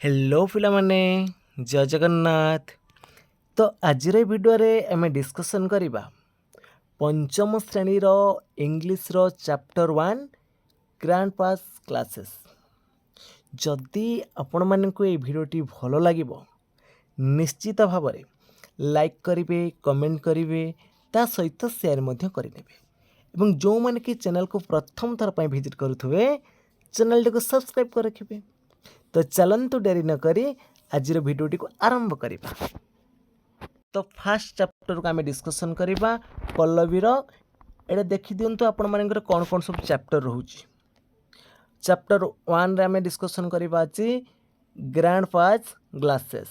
Hello पिलामाने जय जगन्नाथ। तो आज भिडियो आम डिस्कसन करवा पंचम श्रेणी इंग्लीश चैप्टर 1 ग्रैंड पास क्लासेस। जदि आपण मानक ये भिडियोटी भल लगे निश्चित भाव में लाइक करेंगे, कमेंट करेंगे, ता सहित शेयर करेंगे। जो मैंने कि चैनल को प्रथम थर पर विजिट करुवे चैनल को सब्सक्राइब कर रखिए। तो चलतु डेरी न करी आज भिडियोटी को आरंभ करिबा। तो फास्ट चैप्टर को आम डिस्कसन करवा पल्लवीर एटा देखी दिंतु आपण मानकर कौन कौन सब चैप्टर रोचे। चैप्टर 1 रे आम डिस्कसन करवा आज ग्रैंड पास ग्लासेस।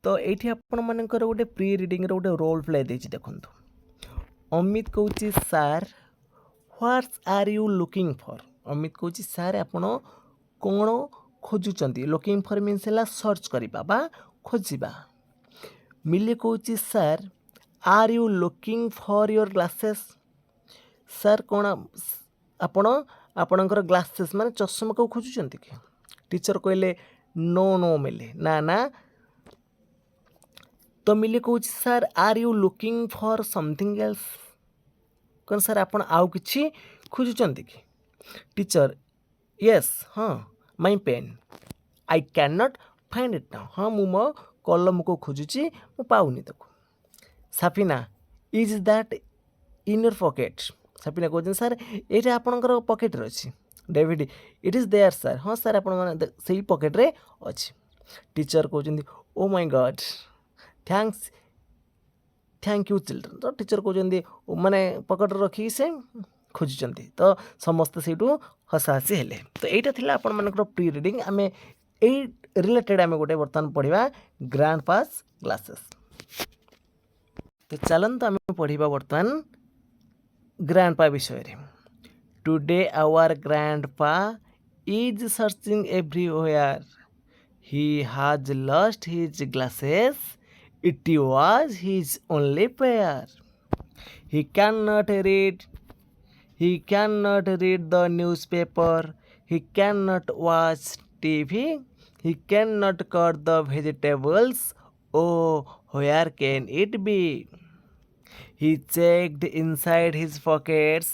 तो ये आपण मानकर गोटे प्री रिडिंग रे गोटे रोल प्ले देछि देखंतु। अमित कहूची sir what's are you looking for. Amit कहूँ सार आपण कौन खोजुचंती। लुकिंग फॉर मीन्स है सर्च करवा बा खोजिबा। मिली कहूँ sir are you looking for your glasses. Sir कौन आपण आपणकर ग्लासेस माने चश्मा को खोजुचंती कि। टीचर कहले नो नो मिले ना ना। तो मिली कहूँ sir are you looking for something else. कौन सर आपण आउ किछि खोजुचंती कि। टीचर यस हाँ my pen I can not find it now. हाँ मु मो कलम को खोजुची मु पाउनी ताको। Safina is that in your pocket. Safina कहते सर ये आपणकर पॉकेट रे अछि। David it is there sir. हाँ सर आपण माने सही पॉकेट रे अछि। टीचर कहते oh my God thanks thank you children. तो टीचर कहते माने पॉकेट रखी से खोजुचंती। तो समस्त से हसाहसी हेले। तो यहाँ थिला आपण मानकर प्री रिडिंग आम ए रिलेटेड आम गोटे बर्तमान पढ़ा ग्रैंड पास ग्लासेस। तो चलते आम पढ़ा बर्तमान ग्रैंड पा विषय। टुडे आवर ग्रैंड पा is searching everywhere. He has lost his glasses. It was his only pair. He can not read. He cannot read the newspaper. He cannot watch TV. He cannot cut the vegetables. Oh, where can it be? He checked inside his pockets.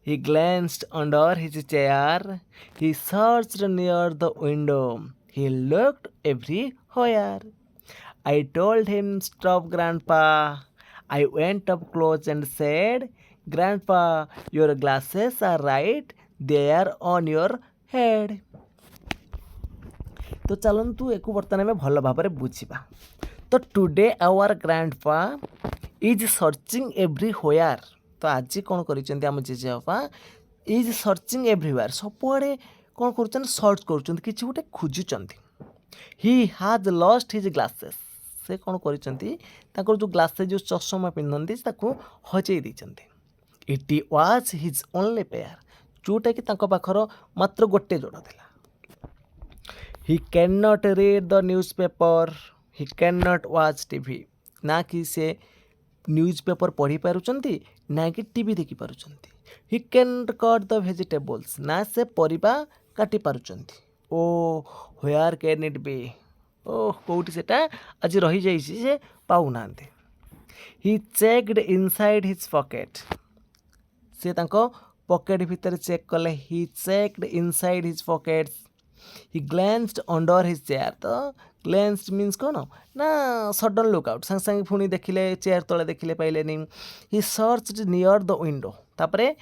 He glanced under his chair. He searched near the window. He looked everywhere. I told him, stop, Grandpa. I went up close and said, Grandpa, your glasses are right there on your head. तो चलतु एक बर्तमान में भल भाव में बुझा। तो today our grandpa is searching everywhere. तो आज कौन कर आम जेजेबापा इज सर्चिंग एवरीवेयर सबुआड़े कौन कर सर्च कर किसी गोटे खोजुंट। He has lost his glasses. से कौन कर जो ग्लासेस जो चश्मा पिंधती हजई देते। It was his only pair जोटा कि पाखर मात्र गोटे जोड़ था। He can not read the news paper. He can not watch TV. ना कि से न्यूज़ पेपर पढ़ी पारुचंती ना कि टीवी देखी पारुचंती। He can cut the vegetables. ना से परिबा काटी पारुचंती। Oh where can it be. ओह कौटी सेटा आज रही जाइछि से पाउना। He checked inside his pocket. से तांको पॉकेट भीतर चेक कले। He checked inside his pockets. He glanced under his chair. तो ग्लैंस्ड मीन्स कौन ना सडन लुकआउट संगे संगे पुणी देखिले चेयर तले देखिले पाइलेनी। He searched near the window. तापरे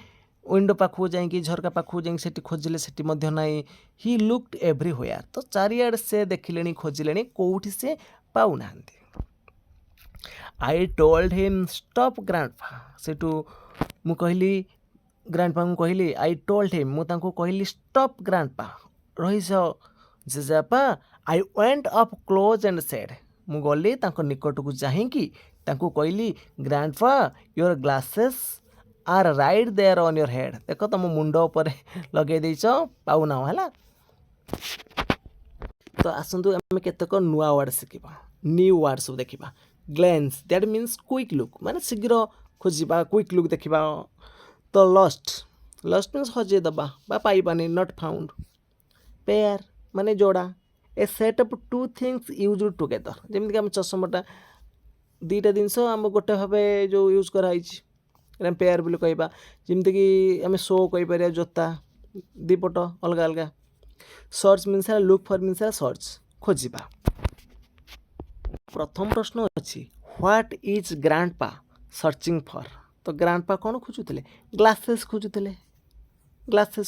विंडो पाखु जाइए झरका पाखु जाइए सेठी खोजिले सेठी मध्य नाई। He looked everywhere. तो चारिआडे से देखिले खोजिले कौटी से पाउना। I told him stop grandpa. सेठू मु कहली ग्रैंडपा को कहली आई टोल्ड हिम मु तांको कहली स्टॉप ग्रैंडपा रही जेजेपा। I went up close and said. मु गली तांको निकट को जाहिकी तांको कहली grandpa your glasses are right there on your head. देख तुम मुंड पर लगे देच पाऊना है। तो आसतु आम केतक नुआ वर्ड शिखा न्यू वर्ड सब देखा। Glance that means quick look माने शीघ्र खोजा क्विक लुक देखा। तो लस्ट लस्ट मीन्स हजे दबा बा पाइबानी नॉट फाउंड। पेयर माने जोड़ा a set of two things use together जमीक आम चषमाटा दुईटा जिनस आम गोटे भाव जो यूज कराई पेयर बोली कहवा जमीक आम शो कहीपर जोता दीपट अलग अलग search means look for means search खोजा प्रथम प्रश्न अच्छी what is grandpa searching for तो ग्रांडपा कौन खोजुले ग्लासेस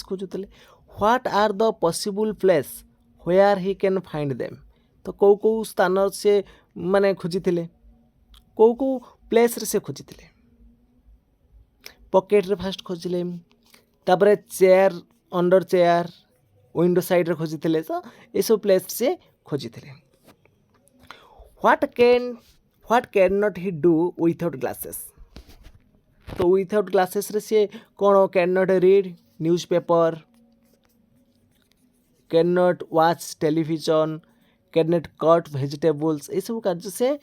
खोजुले what are the possible place where he can find them तो कौ कौ स्थान से माने खोजिले कौ कौ प्लेस रे से खोजिले पॉकेट रे फास्ट खोजिले तापर chair under chair window side रे खोजिले तो ये सब प्लेस से खोजिले what can not he do without glasses तो विथआउट ग्लासेस रे से कौन can not read newspaper can not watch television can not cut vegetables ये सब कार्य से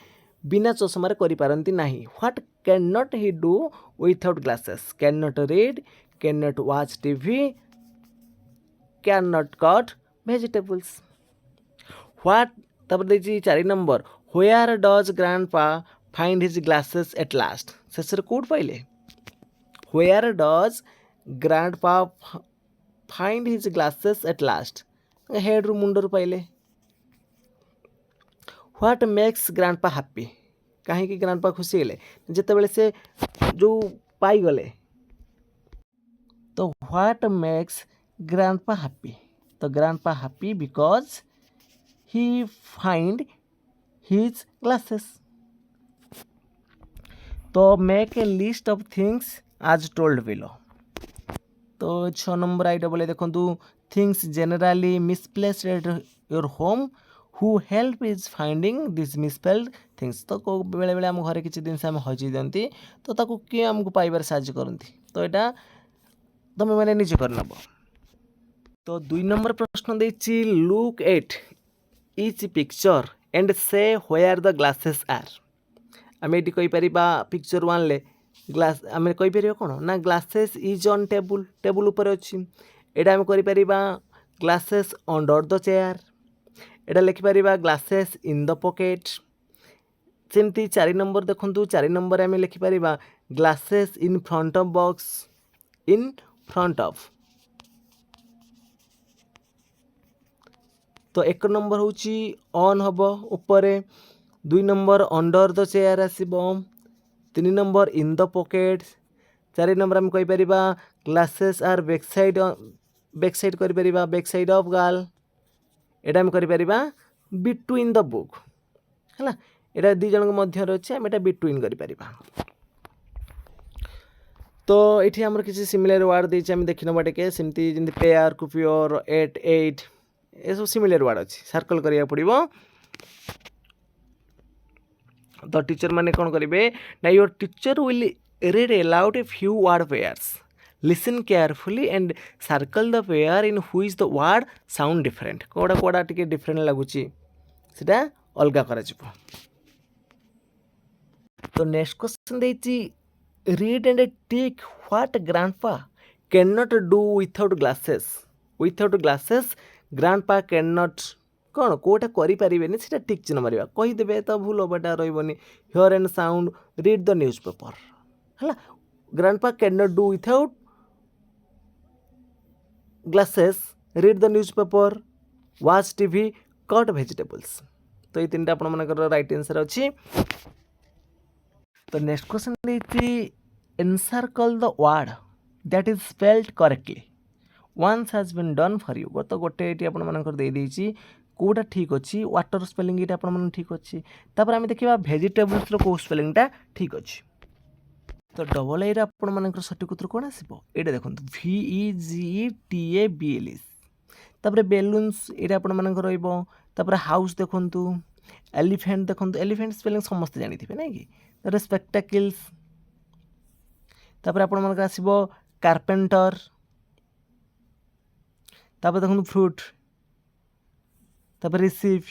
बिना चश्मा करि पारंती नाही what can not he do without glasses can not read can not watch TV can not cut vegetables what तब देखिए 4 number where does grandpa find his glasses at last शेष कौट पाइले where does grandpa find his glasses at last head रु मुंडर पाइले what makes grandpa happy कहीं grandpa खुशी गले जिते से जो पाई गले तो व्हाट मेक्स ग्रैंडपा हैप्पी तो grandpa happy because he find his glasses तो make a list of things as told below तो 6 नंबर आईटा बोले देखो things generally misplaced at your home who help is finding these misspelled things तो को बेले बेले आम घरे किसी जिनस आम हजई दिंती तो ताकू किए आमको पाइबार साहाय्य करती तो यहाँ तुम मैंने निजे कर नब तो 2 नंबर प्रश्न देछि look at each picture and say where the glasses are आम ये कहीपर पिक्चर 1 ले ग्लास आम कहीपर कौन ना glasses is on table table उपर अच्छी यहाँ आम कर ग्लासेस अंडर द चेयर यहाँ लिखिपर ग्लासेस इन द पॉकेट सेमती 4 नंबर देखूँ 4 नंबर आम लिखिपर glasses in front of box in front of तो 1 नंबर हूँ ऑन हम उपर 2 नंबर अंडर द चेयर आसब 3 number in the pocket 4 number आम कहीपर ग्लासेस आर बैक साइड कर बैक साइड ऑफ गाल यहाँ आम कर बिटवीन द बुक है यहाँ 2 जन मध्य अच्छे आम यहाँ बिटवीन कर तो ये आमर किसी सिमिलर वार्ड देती आम देखी ना टे सेमती जमी पेयर कुपियर एट एट ये सब सिमिलर वार्ड अच्छी सर्कल करिया पड़ो तो टीचर माने कौन करेंगे ना your teacher will read aloud a few word pairs listen carefully and circle the pair in which the word sound different Kauda Kauda T different लगुच से अलग कर तो नेक्स्ट क्वेश्चन देती read and tick what grandpa can not do without glasses grandpa can not कौन कौटा करें से टिक चिन्ह मारे कहीदेवे तो भूल हबाटा रही here and sound read the newspaper है grandpa can not do without glasses read the newspaper watch TV cut vegetables तो ये 3टा आपण मानकर राइट आंसर अच्छी तो नेक्स्ट क्वेश्चन देती encircle the word that is spelled correctly once has been done for you तो गोटे ये आपंकर देदेची कौटा ठीक अच्छी वाटर स्पेलिंग ये आप ठीक अच्छी तापर आम देखा भेजिटेबल्स कौ स्पेलिंगटा ठीक अच्छी तो डबल ए आपर सठिक उत्तर कौन आसो ये देखो VEGETABLES तापर बेलून्स ये आपर हाउस देखु एलिफेंट देखो एलिफेंट स्पेलिंग समस्त जानी थे ना कि तापर स्पेक्टाकल्स तापर आपर आसो कार्पेंटर तापर देखो फ्रूट तापर रिसीव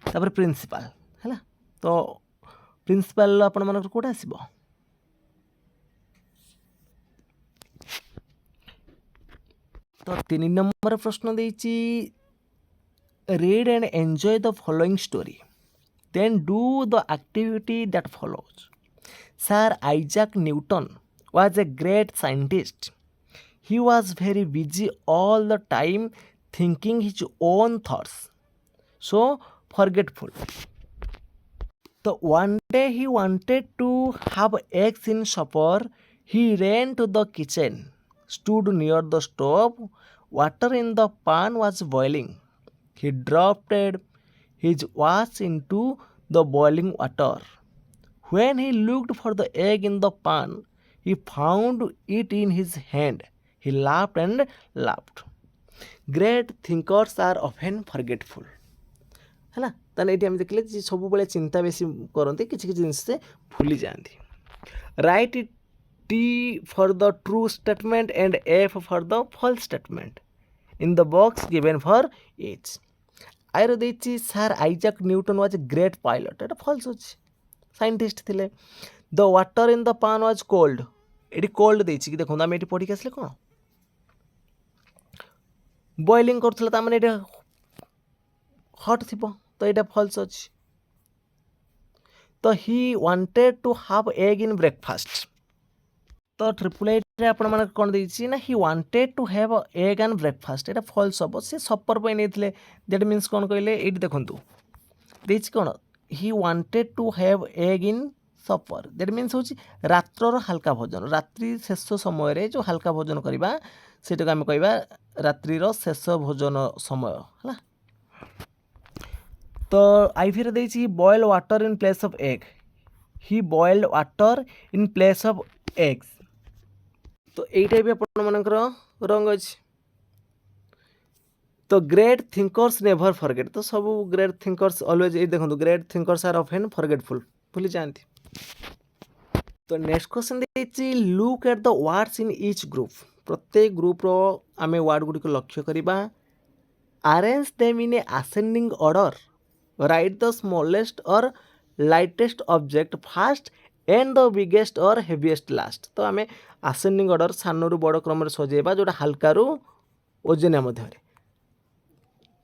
तापर प्रिंसिपल है तो प्रिंसिपल आपण मानकर कोटा आसीबो तो 3 नंबर प्रश्न देछि read and enjoy the following story, then do the activity that follows. Sir Isaac Newton was a great scientist. He was very busy all the time thinking his own thoughts, so forgetful. So one day he wanted to have eggs in supper. He ran to the kitchen, stood near the stove. Water in the pan was boiling. He dropped his watch into the boiling water. When he looked for the egg in the pan, he found it in his hand. He laughed and laughed. Great thinkers are often forgetful. ହେଲା ତାହେଲେ ଏଠି ଆମେ ଦେଖିଲେ ଯେ ସବୁବେଳେ ଚିନ୍ତା ବେଶୀ କରନ୍ତି, କିଛି କିଛି ଜିନିଷ ସେ ଭୁଲି ଯାଆନ୍ତି। Write T for the true statement and F for the false statement in the box given for each. ଆଇର ଦେଇଛି sir Isaac Newton was a great pilot, ଏଇଟା ଫଲ୍ସ ଅଛି, ସାଇଣ୍ଟିଷ୍ଟ ଥିଲେ। The water in the pan was cold, ଏଠି cold ଦେଇଛି କି ଦେଖନ୍ତୁ ଆମେ ଏଠି ପଢ଼ିକି ଆସିଲେ କ'ଣ ବଏଲିଂ କରୁଥିଲା, ତାମାନେ ଏଇଟା ହଟ୍ ଥିବ, ତ ଏଇଟା ଫଲ୍ସ ଅଛି। ତ he wanted to have egg in breakfast, ତ ଟ୍ରିପୁଲ୍ ଏଇଟ୍ରେ ଆପଣମାନେ କ'ଣ ଦେଇଛି ନା he wanted to have egg and breakfast, ଏଇଟା ଫଲ୍ସ ହେବ। ସେ ସପର ପାଇଁ ନେଇଥିଲେ, ଦ୍ୟାଟ୍ ମିନ୍ସ କ'ଣ କହିଲେ ଏଇଠି ଦେଖନ୍ତୁ ଦେଇଛି କ'ଣ he wanted to have egg in supper, that means ହେଉଛି ରାତ୍ରର ହାଲକା ଭୋଜନ, ରାତ୍ରି ଶେଷ ସମୟରେ ଯେଉଁ ହାଲକା ଭୋଜନ କରିବା ସେଇଟାକୁ ଆମେ କହିବା ରାତ୍ରିର ଶେଷ ଭୋଜନ ସମୟ ହେଲା। ତ ଆଇଭିରେ ଦେଇଛି boil water in place of egg, Hi boiled water in place of eggs, ତ এইটা ବି ଆପଣମାନଙ୍କର ରଙ୍ଗ ଅଛି। ତ ଗ୍ରେଟ୍ ଥିଙ୍କର୍ସ ନେଭର ଫରଗେଟ୍, ତ ସବୁ ଗ୍ରେଟ୍ ଥିଙ୍କର୍ସ ଅଲୱେଜ, ଏଇ ଦେଖନ୍ତୁ ଗ୍ରେଟ୍ ଥିଙ୍କର୍ସ ଆର୍ ଅଫେନ୍ ଫରଗେଟଫୁଲ୍, ଭୁଲି ଯାଆନ୍ତି। ତ ନେକ୍ସଟ କ୍ୱେଶ୍ଚନ୍ ଦେଇଛି look at the words in each group, ପ୍ରତ୍ୟେକ ଗ୍ରୁପ୍ର ଆମେ ୱାର୍ଡ଼ ଗୁଡ଼ିକୁ ଲକ୍ଷ୍ୟ କରିବା। Arrange them in a ascending order, write the smallest or lightest object first and the biggest or heaviest last. ତ ଆମେ ଆସେଣ୍ଡିଂ ଅର୍ଡ଼ର ସାନରୁ ବଡ଼ କ୍ରମରେ ସଜେଇବା, ଯେଉଁଟା ହାଲକାରୁ ଓଜନିଆ ମଧ୍ୟରେ।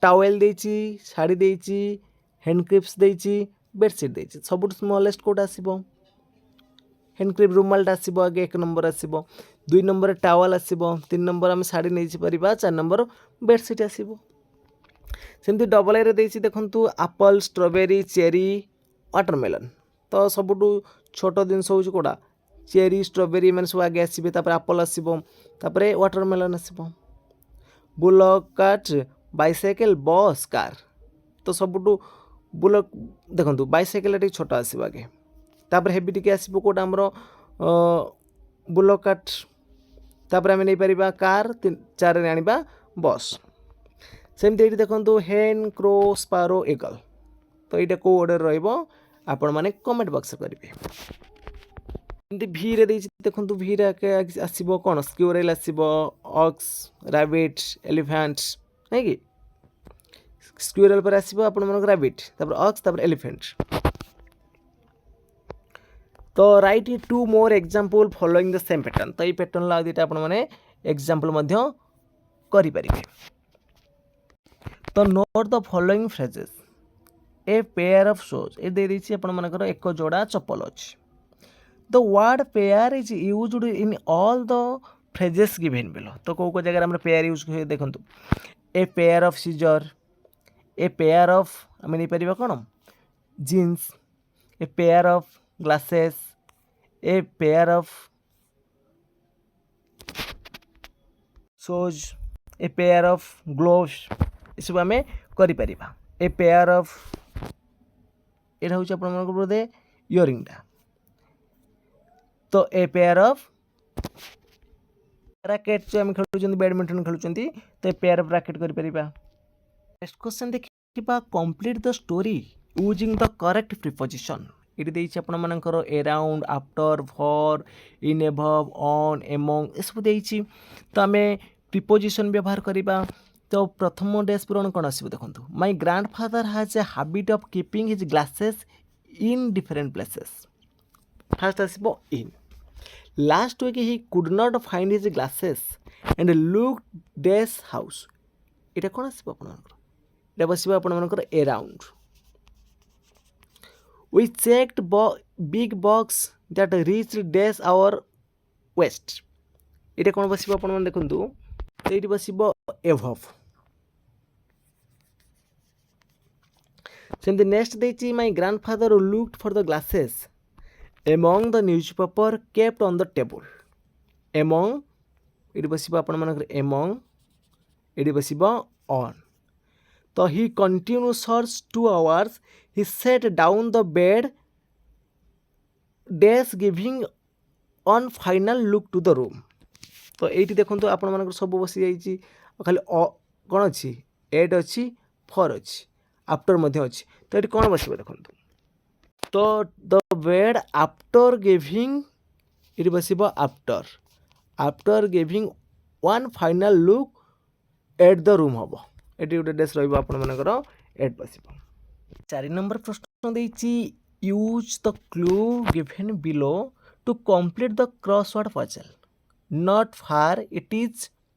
ଟାୱେଲ୍ ଦେଇଛି, ଶାଢ଼ୀ ଦେଇଛି, ହ୍ୟାଣ୍ଡକ୍ରିପ୍ସ ଦେଇଛି, ବେଡ଼ସିଟ୍ ଦେଇଛି, ସବୁଠୁ ସ୍ମଲେଷ୍ଟ କେଉଁଟା ଆସିବ? ହ୍ୟାଣ୍ଡକ୍ରିପ୍ ରୁମାଲଟା ଆସିବ ଆଗେ, 1 ନମ୍ବର ଆସିବ, 2 ନମ୍ବରରେ ଟାୱେଲ୍ ଆସିବ, 3 ନମ୍ବର ଆମେ ଶାଢ଼ୀ ନେଇପାରିବା, 4 ନମ୍ବର ବେଡ଼ସିଟ୍ ଆସିବ। ସେମିତି ଡବଲ୍ ଏରେ ଦେଇଛି ଦେଖନ୍ତୁ ଆପଲ୍, ଷ୍ଟ୍ରବେରୀ, ଚେରି, ୱାଟରମେଲନ୍, ତ ସବୁଠୁ ଛୋଟ ଜିନିଷ ହେଉଛି କେଉଁଟା? ଚେରି, ଷ୍ଟ୍ରବେରୀ, ଏମାନେ ସବୁ ଆଗେ ଆସିବେ, ତାପରେ ଆପଲ୍ ଆସିବ, ତାପରେ ୱାଟରମେଲନ୍ ଆସିବ। Bullock cart, bicycle, bus, car, ତ ସବୁଠୁ ବୁଲକ୍ ଦେଖନ୍ତୁ ବାଇସାଇକେଲଟା ଟିକେ ଛୋଟ ଆସିବ ଆଗେ, ତାପରେ ହେଭି ଟିକେ ଆସିବ କେଉଁଟା ଆମର ବୁଲକ୍ କାର୍ଟ, ତାପରେ ଆମେ ନେଇପାରିବା କାର୍, 4ରେ ଆଣିବା ବସ୍। ସେମିତି ଏଇଠି ଦେଖନ୍ତୁ ହେନ୍, କ୍ରୋ, ସ୍ପାରୋ, ଇଗଲ୍, ତ ଏଇଟା କେଉଁ ଅର୍ଡ଼ର ରହିବ ଆପଣମାନେ କମେଣ୍ଟ ବକ୍ସରେ କରିବେ। ଏମିତି ଭିରେ ଦେଇଛି ଦେଖନ୍ତୁ, ଭିରେ ଆସିବ କ'ଣ? ସ୍କ୍ୟୁରେଲ୍ ଆସିବ, ଅକ୍ସ, ରାବିଟ୍, ଏଲିଫାଣ୍ଟ, ନାଇଁ କି? ସ୍କ୍ୟୁରେଲ୍ ପରେ ଆସିବ ଆପଣମାନଙ୍କ ରାବିଟ୍, ତାପରେ ଅକ୍ସ, ତାପରେ ଏଲିଫେଣ୍ଟ। ତ right 2 more example following the same pattern, ତ ଏଇ ପ୍ୟାଟର୍ନର ଆଉ ଦୁଇଟା ଆପଣମାନେ ଏକ୍ଜାମ୍ପଲ୍ ମଧ୍ୟ କରିପାରିବେ। ତ note the following phrases, a pair of shoes, a ଦେଇଛି ଆପଣମାନଙ୍କର ଏକ ଯୋଡ଼ା ଚପଲ ଅଛି। The word pair is used in all the phrases given below, ତ କେଉଁ କେଉଁ ଜାଗାରେ ଆମର ପେୟାର ୟୁଜ୍ ହୁଏ ଦେଖନ୍ତୁ। A pair of scissor, a pair of ଆମେ ନେଇପାରିବା କ'ଣ? Jeans, a pair of glasses, a pair of shoes, a pair of gloves, ये सब आम कर। ए पेयर ऑफ यहाँ हूँ आप बोधे इयरिंगटा, तो ए पेयर ऑफ रैकेट जो आम खेलुं बैडमिंटन खेलुं, तो ए पेयर ऑफ रैकेट कर। नेक्स्ट क्वेश्चन देखिए complete the story using the correct preposition, ये देती आपर around, after, for, in, above, on, among, ये सब देती। तो आम प्रिपोजिशन व्यवहार करवा। तो प्रथम डेज पूरण कौन आसो देखो, my grandfather has a habit of keeping his glasses in different places, fast आसो इन। Last week he could not find his glasses and looked dash house. এটা কোন আসিব আপনার? এটা বসিব আপনার around. We checked big box that reached dash our waist. এটা কোন বসিব আপনার দেখন্তু এইটি বসিব above. সেমতি নেক্সট ଦେଇଛି my grandfather looked for the glasses among the newspaper kept on the table. Among ଏଠି ବସିବ ଆପଣମାନଙ୍କର among ଏଠି ବସିବ on. ତ he continued search 2 hours. He sat down the bed dash giving on final look to the room. ତ ଏଇଠି ଦେଖନ୍ତୁ ଆପଣମାନଙ୍କର ସବୁ ବସିଯାଇଛି ଖାଲି କ'ଣ ଅଛି ଏଟ୍ ଅଛି ଫର୍ ଅଛି ଆଫ୍ଟର ମଧ୍ୟ ଅଛି ତ ଏଠି କ'ଣ ବସିବ ଦେଖନ୍ତୁ ତ ଦ ବେଡ୍ ଆଫ୍ଟର ଗିଭିଂ ଏଠି ବସିବ after giving one final look at the room ହେବ ଏଠି ଗୋଟେ ଡେସ୍ ରହିବ ଆପଣମାନଙ୍କର ଏଟ୍ ବସିବ 4 ନମ୍ବର ପ୍ରଶ୍ନ ଦେଇଛି use the clue given below to complete the crossword puzzle not far it is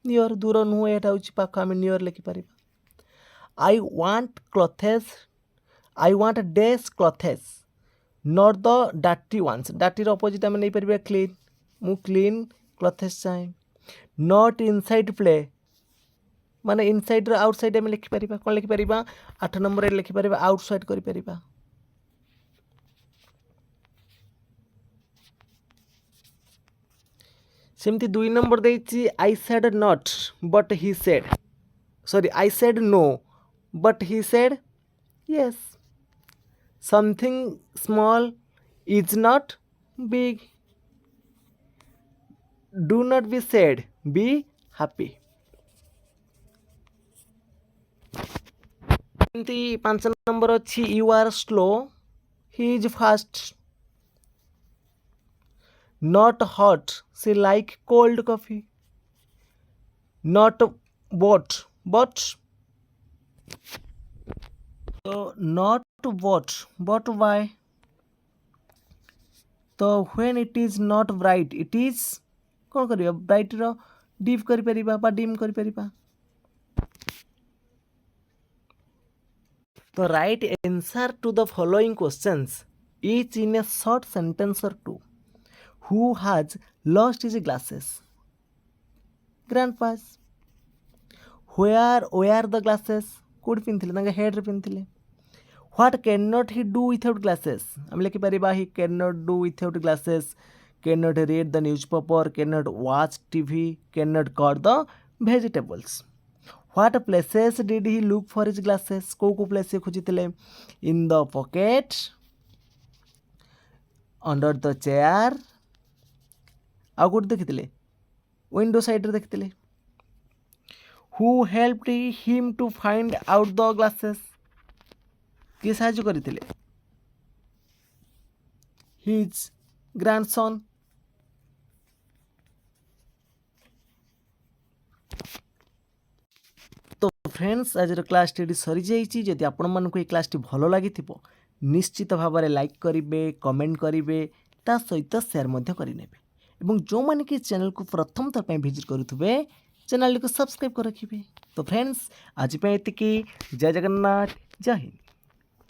near दूर नुह एटा होची पाख आम near लिखिपर I want dash clothes not the dirty ones dirty opposite आम नहीं परिबा clean मु clean clothes चाहे not inside play माने inside रो outside आम लिखिपर कौन लिखिपर 8 नंबर लिखिपर outside करिपर सेमती 2 नंबर देछि I said not but he said I said no but he said yes. Something small is not big. Do not be sad, be happy. सेमती 5 number अछि you are slow he is fast. Not hot, she like cold coffee. Not but so not but why? So when it is not bright it is कौन करिया bright रो dip करि परिबा बा dim करि परिबा तो write answer to the following questions each in a short sentence or two. Who has lost his glasses? Grandpa's. Where were the glasses? Could pinthile तांगे head रे pinthile. What cannot he do without glasses? हम लिखि परिबा he cannot do without glasses. Cannot read the newspaper. Cannot watch TV. Cannot cut the vegetables. What places did he look for his glasses? को place खोजिथिले? In the pocket. Under the chair. ଆଉ କୋଉଠି ଦେଖିଥିଲେ window ସାଇଡ଼୍ରେ ଦେଖିଥିଲେ who helped him to find out the glasses କିଏ ସାହାଯ୍ୟ କରିଥିଲେ his ଗ୍ରାଣ୍ଡସନ୍ तो फ्रेंड्स आज क्लास टी सरी जदि आपण मानक ये क्लास भल लगी निश्चित भाव में लाइक करेंगे कमेंट करेंगे ता सहित शेयर करेंगे और जो मैंने कि चैनल को प्रथम थर पर विजिट करुवे चैनल को सब्सक्राइब कर रखिए। तो फ्रेंड्स आज ये जय जगन्नाथ जय हिंद।